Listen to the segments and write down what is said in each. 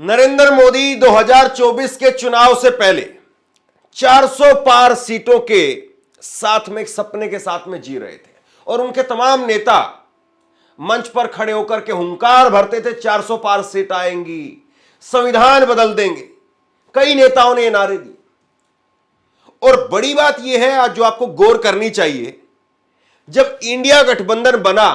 नरेंद्र मोदी 2024 के चुनाव से पहले 400 पार सीटों के साथ में एक सपने के साथ में जी रहे थे और उनके तमाम नेता मंच पर खड़े होकर के हुंकार भरते थे 400 पार सीट आएंगी, संविधान बदल देंगे। कई नेताओं ने ये नारे दिए। और बड़ी बात यह है आज जो आपको गौर करनी चाहिए, जब इंडिया गठबंधन बना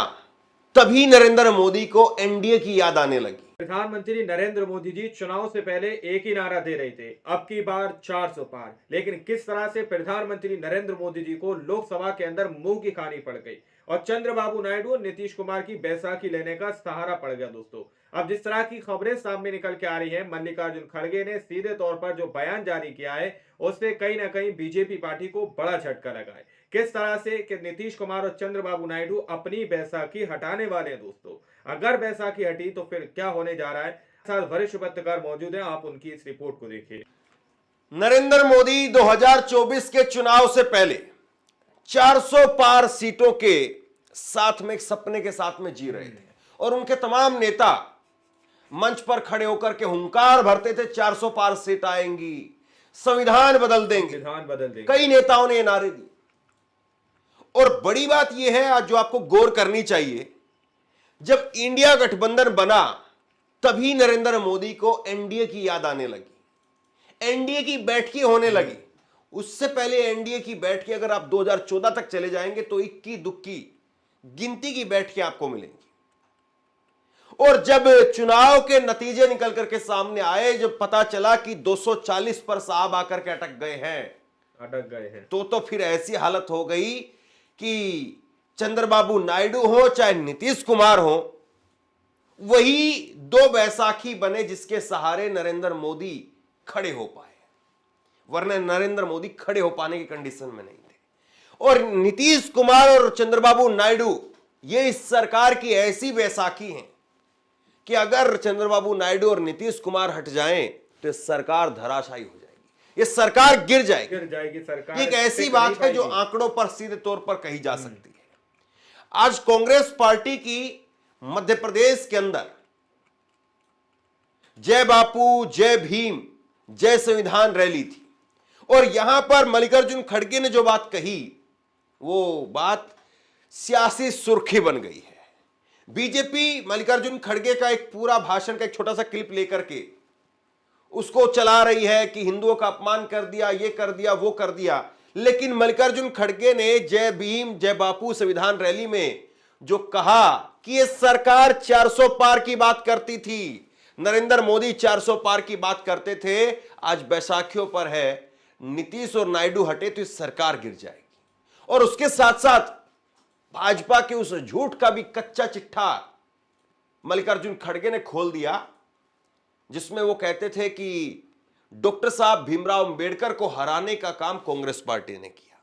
तभी नरेंद्र मोदी को एनडीए की याद आने लगी। प्रधानमंत्री नरेंद्र मोदी जी चुनाव से पहले एक ही नारा दे रहे थे, अब की बार 400 पार। लेकिन किस तरह से प्रधानमंत्री नरेंद्र मोदी जी को लोकसभा के अंदर मुंह की खानी पड़ गई और चंद्रबाबू नायडू और नीतीश कुमार की बैसाखी लेने का सहारा पड़ गया। दोस्तों, अब जिस तरह की खबरें सामने निकल के आ रही हैं, मल्लिकार्जुन खड़गे ने सीधे तौर पर जो बयान जारी किया है उससे कहीं ना कहीं बीजेपी पार्टी को बड़ा झटका लगा है। किस तरह से कि नीतीश कुमार और चंद्रबाबू नायडू अपनी बैसाखी हटाने वाले हैं। दोस्तों, अगर बैसाखी हटी तो फिर क्या होने जा रहा है, साथ वरिष्ठ पत्रकार मौजूद हैं, आप उनकी इस रिपोर्ट को देखिए। नरेंद्र मोदी 2024 के चुनाव से पहले 400 पार सीटों के साथ में एक सपने के साथ में जी रहे थे और उनके तमाम नेता मंच पर खड़े होकर के हुंकार भरते थे 400 पार सीट आएंगी, संविधान बदल देंगे। कई नेताओं ने ये नारे दिए। और बड़ी बात यह है आज जो आपको गौर करनी चाहिए, जब इंडिया गठबंधन बना तभी नरेंद्र मोदी को एनडीए की याद आने लगी, एनडीए की बैठकें होने लगी। उससे पहले एनडीए की बैठकें अगर आप 2014 तक चले जाएंगे तो इक्की दुक्की गिनती की बैठकें आपको मिलेंगी। और जब चुनाव के नतीजे निकल करके सामने आए, जब पता चला कि 240 पर साहब आकर के अटक गए हैं तो फिर ऐसी हालत हो गई कि चंद्रबाबू नायडू हो चाहे नीतीश कुमार हो, वही दो बैसाखी बने जिसके सहारे नरेंद्र मोदी खड़े हो पाए, वरना नरेंद्र मोदी खड़े हो पाने की कंडीशन में नहीं थे। और नीतीश कुमार और चंद्रबाबू नायडू ये इस सरकार की ऐसी बैसाखी हैं कि अगर चंद्रबाबू नायडू और नीतीश कुमार हट जाएं तो सरकार धराशायी हो जाएगी, ये सरकार गिर जाएगी। सरकार एक ऐसी बात है जो आंकड़ों पर सीधे तौर पर कही जा सकती है। आज कांग्रेस पार्टी की मध्य प्रदेश के अंदर जय बापू, जय भीम, जय संविधान रैली थी और यहां पर मल्लिकार्जुन खड़गे ने जो बात कही वो बात सियासी सुर्खी बन गई है। बीजेपी मल्लिकार्जुन खड़गे का एक पूरा भाषण का एक छोटा सा क्लिप लेकर के उसको चला रही है कि हिंदुओं का अपमान कर दिया, ये कर दिया, वो कर दिया। लेकिन मल्लिकार्जुन खड़गे ने जय भीम, जय बापू, संविधान रैली में जो कहा कि ये सरकार 400 पार की बात करती थी, नरेंद्र मोदी 400 पार की बात करते थे, आज बैसाखियों पर है, नीतीश और नायडू हटे तो इस सरकार गिर जाएगी। और उसके साथ साथ भाजपा के उस झूठ का भी कच्चा चिट्ठा मल्लिकार्जुन खड़गे ने खोल दिया, जिसमें वो कहते थे कि डॉक्टर साहब भीमराव अंबेडकर को हराने का काम कांग्रेस पार्टी ने किया।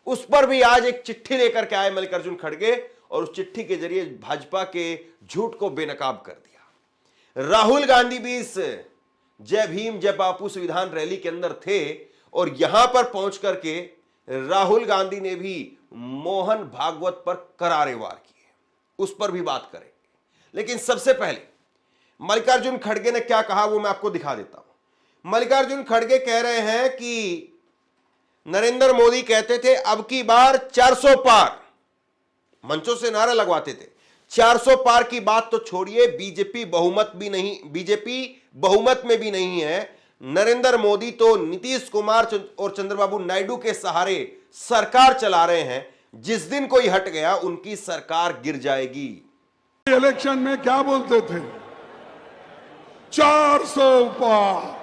उस पर भी आज एक चिट्ठी लेकर के आए मल्लिकार्जुन खड़गे और उस चिट्ठी के जरिए भाजपा के झूठ को बेनकाब कर दिया। राहुल गांधी भी इस जय भीम, जय बापू, संविधान रैली के अंदर थे और यहां पर पहुंच करके राहुल गांधी ने भी मोहन भागवत पर करारे वार किए, उस पर भी बात करेंगे। लेकिन सबसे पहले मल्लिकार्जुन खड़गे ने क्या कहा वो मैं आपको दिखा देता हूं। मल्लिकार्जुन खड़गे कह रहे हैं कि नरेंद्र मोदी कहते थे अब की बार 400 पार, मंचों से नारा लगवाते थे। 400 पार की बात तो छोड़िए, बीजेपी बहुमत में भी नहीं है। नरेंद्र मोदी तो नीतीश कुमार और चंद्रबाबू नायडू के सहारे सरकार चला रहे हैं, जिस दिन कोई हट गया उनकी सरकार गिर जाएगी। इलेक्शन में क्या बोलते थे, 400 पार,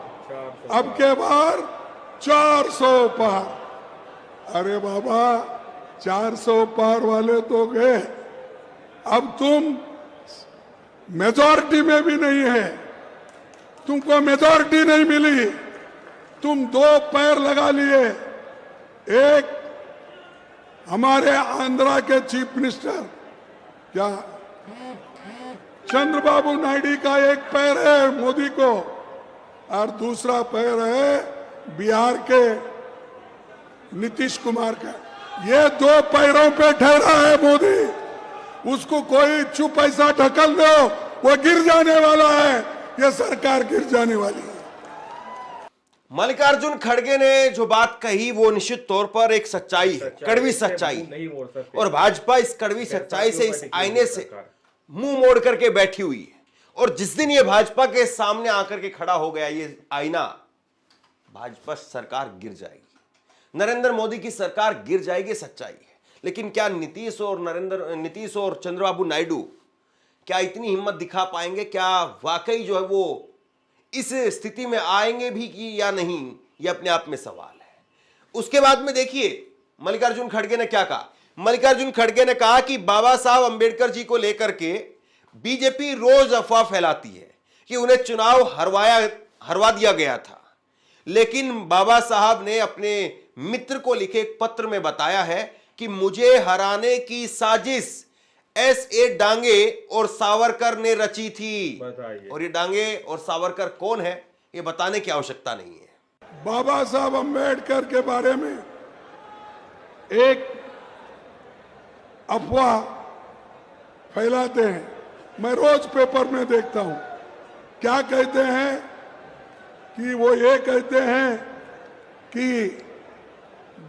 अब के बार 400 पार। अरे बाबा, 400 पार वाले तो गए, अब तुम मेजॉरिटी में भी नहीं है, तुमको मेजॉरिटी नहीं मिली, तुम दो पैर लगा लिए। एक हमारे आंध्रा के चीफ मिनिस्टर क्या चंद्रबाबू नायडू का एक पैर है मोदी को और दूसरा पैर है बिहार के नीतीश कुमार का। ये दो पैरों पे ठहरा है मोदी, उसको कोई चुप ऐसा ढकल दो वो गिर जाने वाला है। ये सरकार गिर जाने वाली है। मल्लिकार्जुन खड़गे ने जो बात कही वो निश्चित तौर पर एक सच्चाई है, कड़वी सच्चाई नहीं मोड़ सकते। और भाजपा इस कड़वी सच्चाई से, इस आईने से मुंह मोड़ करके बैठी हुई है। और जिस दिन ये भाजपा के सामने आकर के खड़ा हो गया ये आईना, भाजपा सरकार गिर जाएगी, नरेंद्र मोदी की सरकार गिर जाएगी, सच्चाई है। लेकिन क्या नीतीश और चंद्रबाबू नायडू क्या इतनी हिम्मत दिखा पाएंगे? क्या वाकई जो है वो इस स्थिति में आएंगे भी कि या नहीं, यह अपने आप में सवाल है। उसके बाद में देखिए मल्लिकार्जुन खड़गे ने क्या कहा। मल्लिकार्जुन खड़गे ने कहा कि बाबा साहब अंबेडकर जी को लेकर के बीजेपी रोज अफवाह फैलाती है कि उन्हें चुनाव हरवा दिया गया था, लेकिन बाबा साहब ने अपने मित्र को लिखे एक पत्र में बताया है कि मुझे हराने की साजिश S.A. डांगे और सावरकर ने रची थी। और ये डांगे और सावरकर कौन है ये बताने की आवश्यकता नहीं है। बाबा साहब अंबेडकर के बारे में एक अफवाह फैलाते हैं, मैं रोज पेपर में देखता हूं। क्या कहते हैं कि वो ये कहते हैं कि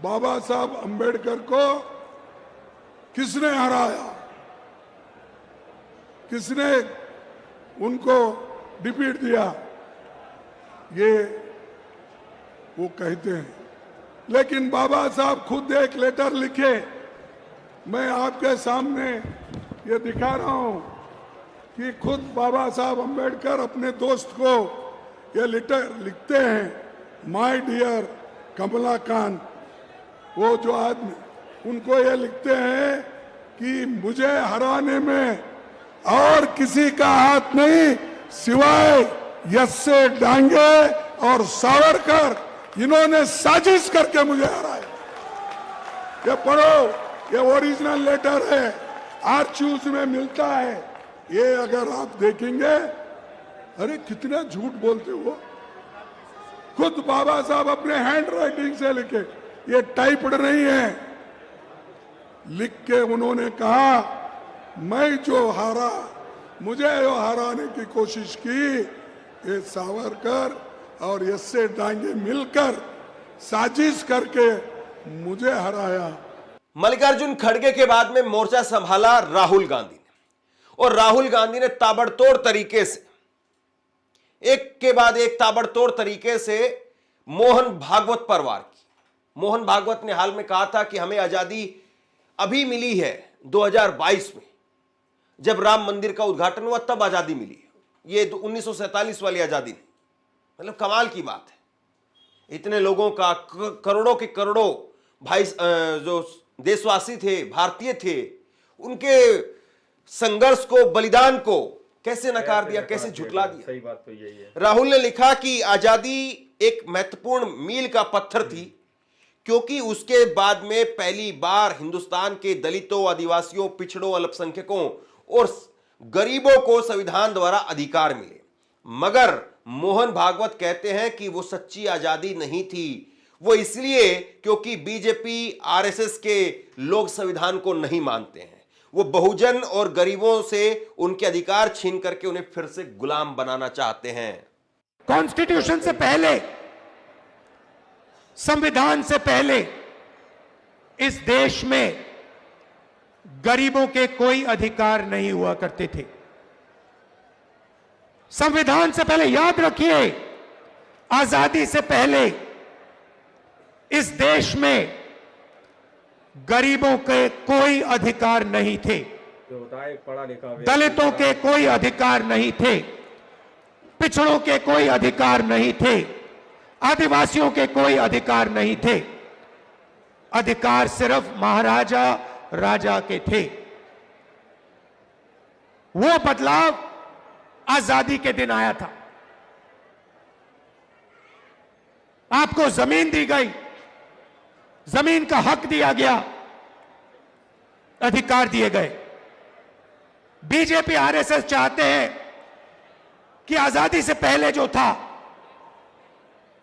बाबा साहब अंबेडकर को किसने हराया, किसने उनको डिफीट दिया, ये वो कहते हैं। लेकिन बाबा साहब खुद एक लेटर लिखे, मैं आपके सामने ये दिखा रहा हूं कि खुद बाबा साहब अंबेडकर अपने दोस्त को ये लेटर लिखते हैं, माय डियर कमलाकांत, वो जो आदमी, उनको ये लिखते हैं कि मुझे हराने में और किसी का हाथ नहीं सिवाय S.A. डांगे और सावरकर, इन्होंने साजिश करके मुझे हराया। ये पढ़ो, ये ओरिजिनल लेटर है, आर्चूज में मिलता है। ये अगर आप देखेंगे, अरे कितना झूठ बोलते हो। खुद बाबा साहब अपने हैंड राइटिंग से लिखे, ये टाइप्ड नहीं है, लिख के उन्होंने कहा मैं जो हारा, मुझे जो हराने की कोशिश की, ये सावरकर और S.A. डांगे मिलकर साजिश करके मुझे हराया। मल्लिकार्जुन खड़गे के बाद में मोर्चा संभाला राहुल गांधी ने, और राहुल गांधी ने ताबड़तोड़ तरीके से, एक के बाद एक ताबड़तोड़ तरीके से मोहन भागवत पर वार की। मोहन भागवत ने हाल में कहा था कि हमें आजादी अभी मिली है 2022 में, जब राम मंदिर का उद्घाटन हुआ तब आजादी मिली, ये 1947 वाली आजादी नहीं। मतलब कमाल की बात है, इतने लोगों का, करोड़ों के करोड़ों भाई जो देशवासी थे, भारतीय थे, उनके संघर्ष को, बलिदान को कैसे नकार दिया, कैसे झुटला दिया। सही बात तो यही है। राहुल ने लिखा कि आजादी एक महत्वपूर्ण मील का पत्थर थी, क्योंकि उसके बाद में पहली बार हिंदुस्तान के दलितों, आदिवासियों, पिछड़ों, अल्पसंख्यकों और गरीबों को संविधान द्वारा अधिकार मिले। मगर मोहन भागवत कहते हैं कि वो सच्ची आजादी नहीं थी, वो इसलिए क्योंकि बीजेपी, आरएसएस के लोग संविधान को नहीं मानते हैं। वो बहुजन और गरीबों से उनके अधिकार छीन करके उन्हें फिर से गुलाम बनाना चाहते हैं। कॉन्स्टिट्यूशन से पहले, संविधान से पहले इस देश में गरीबों के कोई अधिकार नहीं हुआ करते थे। संविधान से पहले, याद रखिए, आजादी से पहले इस देश में गरीबों के कोई अधिकार नहीं थे, जो होता है पढ़ा लिखा, दलितों के कोई अधिकार नहीं थे, पिछड़ों के कोई अधिकार नहीं थे, आदिवासियों के कोई अधिकार नहीं थे। अधिकार सिर्फ महाराजा, राजा के थे। वो बदलाव आजादी के दिन आया था। आपको जमीन दी गई, जमीन का हक दिया गया, अधिकार दिए गए। बीजेपी, आरएसएस चाहते हैं कि आजादी से पहले जो था,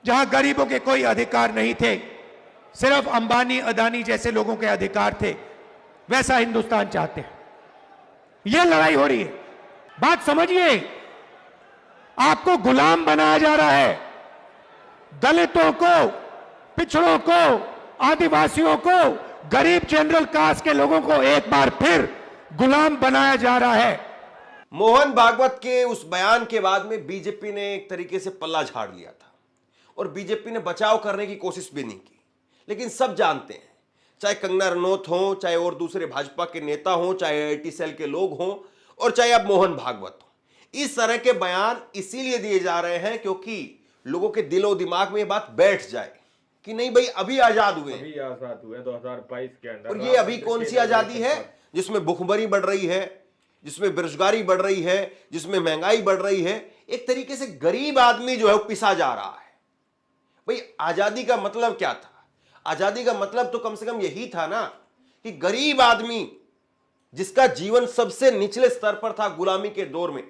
जहां गरीबों के कोई अधिकार नहीं थे, सिर्फ अंबानी, अदानी जैसे लोगों के अधिकार थे, वैसा हिंदुस्तान चाहते हैं। यह लड़ाई हो रही है। बात समझिए, आपको गुलाम बनाया जा रहा है। दलितों को, पिछड़ों को, आदिवासियों को, गरीब जनरल कास्ट के लोगों को एक बार फिर गुलाम बनाया जा रहा है। मोहन भागवत के उस बयान के बाद में बीजेपी ने एक तरीके से पल्ला झाड़ लिया था और बीजेपी ने बचाव करने की कोशिश भी नहीं की। लेकिन सब जानते हैं, चाहे कंगना रनौत हो, चाहे और दूसरे भाजपा के नेता हो, चाहे आईटी सेल के लोग हों, और चाहे अब मोहन भागवत हो, इस तरह के बयान इसीलिए दिए जा रहे हैं क्योंकि लोगों के दिलो दिमाग में ये बात बैठ जाए कि नहीं भाई अभी आजाद हुए, अभी आजाद हुए 2022 के अंदर। और ये अभी कौन सी आजादी है जिसमें भुखमरी बढ़ रही है, जिसमें बेरोजगारी बढ़ रही है, जिसमें महंगाई बढ़ रही है। एक तरीके से गरीब आदमी जो है वो पिसा जा रहा है। भाई आजादी का मतलब क्या था? आजादी का मतलब तो कम से कम यही था ना कि गरीब आदमी जिसका जीवन सबसे निचले स्तर पर था गुलामी के दौर में,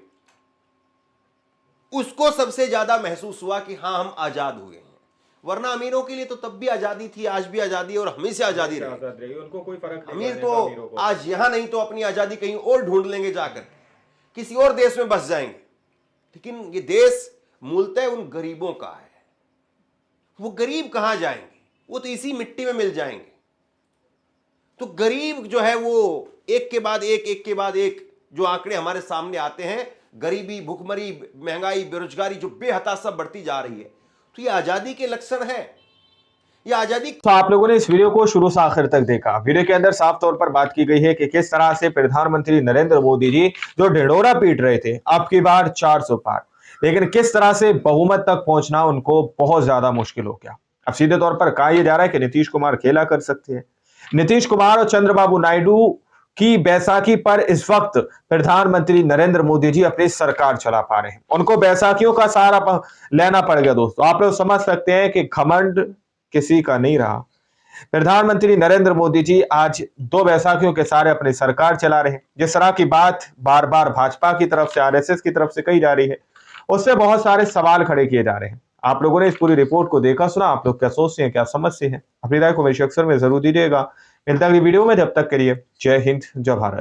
उसको सबसे ज्यादा महसूस हुआ कि हां हम आजाद हुए हैं। वरना अमीरों के लिए तो तब भी आजादी थी, आज भी आजादी है और हमेशा आजादी रहेगी। उनको कोई फर्क नहीं। अमीर तो आज यहां नहीं तो अपनी आजादी कहीं और ढूंढ लेंगे, जाकर किसी और देश में बस जाएंगे। लेकिन ये देश मूलतः उन गरीबों का है। वो गरीब कहां जाएंगे? वो तो इसी मिट्टी में मिल जाएंगे। तो गरीब जो है वो एक के बाद एक जो आंकड़े हमारे सामने आते हैं, गरीबी, भुखमरी, महंगाई, बेरोजगारी जो बेहताशा बढ़ती जा रही है, तो ये आजादी के लक्षण है। ये आजादी। तो आप लोगों ने इस वीडियो को शुरू से आखिर तक देखा। वीडियो के अंदर साफ तौर पर बात की गई है कि किस तरह से प्रधानमंत्री नरेंद्र मोदी जी जो ढिंढोरा पीट रहे थे अब की बार 400 पार, लेकिन किस तरह से बहुमत तक पहुंचना उनको बहुत ज्यादा मुश्किल हो गया। अब सीधे तौर पर कहा यह जा रहा है कि नीतीश कुमार खेला कर सकते हैं। नीतीश कुमार और चंद्रबाबू नायडू की बैसाखी पर इस वक्त प्रधानमंत्री नरेंद्र मोदी जी अपनी सरकार चला पा रहे हैं। उनको बैसाखियों का सहारा लेना पड़ गया। दोस्तों आप लोग समझ सकते हैं कि घमंड किसी का नहीं रहा। प्रधानमंत्री नरेंद्र मोदी जी आज 2 बैसाखियों के सहारे अपनी सरकार चला रहे हैं। जिस तरह की बात बार बार भाजपा की तरफ से, आरएसएस की तरफ से कही जा रही है, उससे बहुत सारे सवाल खड़े किए जा रहे हैं। आप लोगों ने इस पूरी रिपोर्ट को देखा, सुना, आप लोग क्या सोचते हैं, क्या समझते हैं? अपनी राय को मेरे सेक्शन में जरूर दीजिएगा। मिलता अगली वीडियो में, जब तक के लिए जय हिंद, जय भारत।